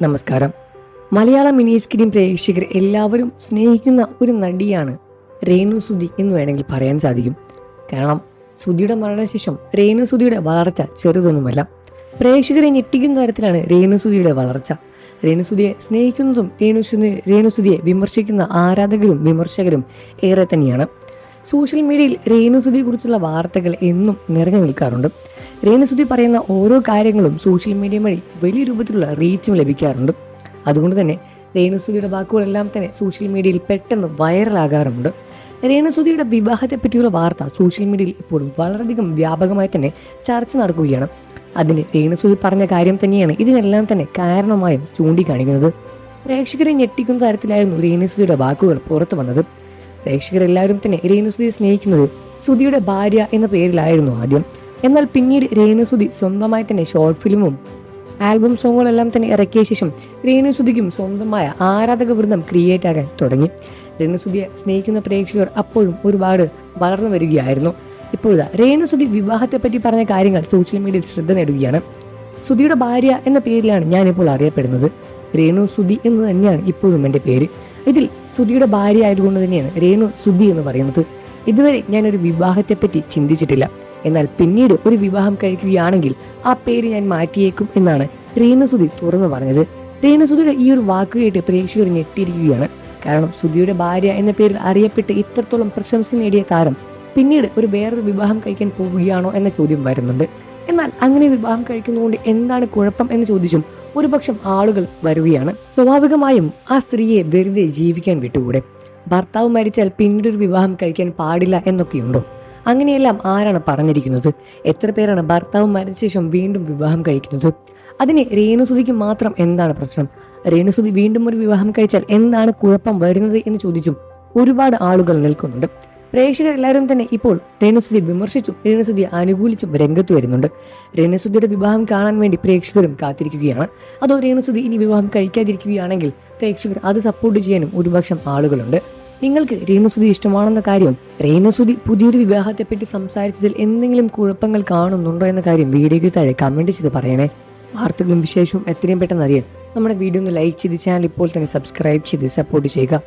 നമസ്കാരം. മലയാള mini screen പ്രേക്ഷകർ എല്ലാവരും സ്നേഹിക്കുന്ന ഒരു നടിയാണ് രേണു സുധി എന്ന് വേണമെങ്കിൽ പറയാൻ സാധിക്കും. കാരണം സുധിയുടെ മരണശേഷം രേണു സുധിയുടെ വളർച്ച ചെറുതൊന്നുമല്ല. പ്രേക്ഷകരെ ഞെട്ടിക്കുന്ന തരത്തിലാണ് രേണു സുധിയുടെ വളർച്ച. രേണു സുധിയെ സ്നേഹിക്കുന്നതും രേണു സുധിയെ വിമർശിക്കുന്ന ആരാധകരും വിമർശകരും ഏറെ തന്നെയാണ്. സോഷ്യൽ മീഡിയയിൽ രേണു സുധിയെ കുറിച്ചുള്ള വാർത്തകൾ എന്നും നിറഞ്ഞു നിൽക്കാറുണ്ട്. രേണു സുധി പറയുന്ന ഓരോ കാര്യങ്ങളും സോഷ്യൽ മീഡിയ വഴി വലിയ രൂപത്തിലുള്ള റീച്ചും ലഭിക്കാറുണ്ട്. അതുകൊണ്ട് തന്നെ രേണു സുധിയുടെ വാക്കുകളെല്ലാം തന്നെ സോഷ്യൽ മീഡിയയിൽ പെട്ടെന്ന് വൈറലാകാറുണ്ട്. രേണു സുധിയുടെ വിവാഹത്തെ പറ്റിയുള്ള വാർത്ത സോഷ്യൽ മീഡിയയിൽ ഇപ്പോൾ വളരെയധികം വ്യാപകമായി തന്നെ ചർച്ച നടക്കുകയാണ്. അതിന് രേണു സുധി പറഞ്ഞ കാര്യം തന്നെയാണ് ഇതിനെല്ലാം തന്നെ കാരണമായും ചൂണ്ടിക്കാണിക്കുന്നത്. പ്രേക്ഷകരെ ഞെട്ടിക്കുന്ന തരത്തിലായിരുന്നു രേണു സുധിയുടെ വാക്കുകൾ പുറത്തു വന്നത്. പ്രേക്ഷകരെല്ലാവരും തന്നെ രേണു സുധിയെ സ്നേഹിക്കുന്നത് സുധിയുടെ ഭാര്യ എന്ന പേരിലായിരുന്നു ആദ്യം. എന്നാൽ പിന്നീട് രേണു സുധി സ്വന്തമായി തന്നെ ഷോർട്ട് ഫിലിമും ആൽബം സോങ്ങുകളെല്ലാം തന്നെ ഇറക്കിയ ശേഷം രേണു സുധിക്കും സ്വന്തമായ ആരാധക വൃന്ദം ക്രിയേറ്റ് ആകാൻ തുടങ്ങി. രേണു സുധിയെ സ്നേഹിക്കുന്ന പ്രേക്ഷകർ അപ്പോഴും ഒരുപാട് വളർന്നു വരികയായിരുന്നു. ഇപ്പോഴാ രേണു സുധി വിവാഹത്തെപ്പറ്റി പറഞ്ഞ കാര്യങ്ങൾ സോഷ്യൽ മീഡിയയിൽ ശ്രദ്ധ നേടുകയാണ്. സുധിയുടെ ഭാര്യ എന്ന പേരിലാണ് ഞാനിപ്പോൾ അറിയപ്പെടുന്നത്. രേണു സുധി എന്ന് തന്നെയാണ് ഇപ്പോഴും എൻ്റെ പേര്. ഇതിൽ സുധിയുടെ ഭാര്യ ആയതുകൊണ്ട് തന്നെയാണ് രേണു സുധി എന്ന് പറയുന്നത്. ഇതുവരെ ഞാനൊരു വിവാഹത്തെപ്പറ്റി ചിന്തിച്ചിട്ടില്ല. എന്നാൽ പിന്നീട് ഒരു വിവാഹം കഴിക്കുകയാണെങ്കിൽ ആ പേര് ഞാൻ മാറ്റിയേക്കും എന്നാണ് രേണു സുധി തുറന്നു പറഞ്ഞത്. രേണു സുധിയുടെ ഈ ഒരു വാക്ക് കേട്ട് പ്രേക്ഷകർ ഞെട്ടിയിരിക്കുകയാണ്. കാരണം സുധിയുടെ ഭാര്യ എന്ന പേരിൽ അറിയപ്പെട്ട് ഇത്രത്തോളം പ്രശംസ നേടിയ താരം പിന്നീട് വേറൊരു വിവാഹം കഴിക്കാൻ പോവുകയാണോ എന്ന ചോദ്യം വരുന്നുണ്ട്. എന്നാൽ അങ്ങനെ വിവാഹം കഴിക്കുന്നതുകൊണ്ട് എന്താണ് കുഴപ്പം എന്ന് ചോദിച്ചും ഒരുപക്ഷം ആളുകൾ വരികയാണ്. സ്വാഭാവികമായും ആ സ്ത്രീയെ വെറുതെ ജീവിക്കാൻ വിട്ടുകൂടെ? ഭർത്താവ് മരിച്ചാൽ പിന്നീട് ഒരു വിവാഹം കഴിക്കാൻ പാടില്ല എന്നൊക്കെയുണ്ടോ? അങ്ങനെയെല്ലാം ആരാണ് പറഞ്ഞിരിക്കുന്നത്? എത്ര പേരാണ് ഭർത്താവ് മരിച്ച ശേഷം വീണ്ടും വിവാഹം കഴിക്കുന്നത്? അതിന് രേണു സുധിക്ക് മാത്രം എന്താണ് പ്രശ്നം? രേണു സുധി വീണ്ടും ഒരു വിവാഹം കഴിച്ചാൽ എന്താണ് കുഴപ്പം വരുന്നത് എന്ന് ചോദിച്ചും ഒരുപാട് ആളുകൾ നിൽക്കുന്നുണ്ട്. പ്രേക്ഷകർ എല്ലാവരും തന്നെ ഇപ്പോൾ രേണു സുധി വിമർശിച്ചും രേണു സുധിയെ അനുകൂലിച്ചും രംഗത്ത് വരുന്നുണ്ട്. രേണു സുധിയുടെ വിവാഹം കാണാൻ വേണ്ടി പ്രേക്ഷകരും കാത്തിരിക്കുകയാണ്. അതോ രേണു സുധി ഇനി വിവാഹം കഴിക്കാതിരിക്കുകയാണെങ്കിൽ പ്രേക്ഷകർ അത് സപ്പോർട്ട് ചെയ്യാനും ഒരുപക്ഷം ആളുകളുണ്ട്. നിങ്ങൾക്ക് രേണു സുധി ഇഷ്ടമാണെന്ന കാര്യം, രേണു സുധി പുതിയൊരു വിവാഹത്തെപ്പറ്റി സംസാരിച്ചതിൽ എന്തെങ്കിലും കുഴപ്പങ്ങൾ കാണുന്നുണ്ടോ എന്ന കാര്യം വീഡിയോയ്ക്ക് താഴെ കമന്റ് ചെയ്ത് പറയണേ. വാർത്തകളും വിശേഷവും എത്രയും പെട്ടെന്ന് അറിയാൻ നമ്മുടെ വീഡിയോ ഒന്ന് ലൈക്ക് ചെയ്ത് ചാനൽ ഇപ്പോൾ തന്നെ സബ്സ്ക്രൈബ് ചെയ്ത് സപ്പോർട്ട് ചെയ്യുക.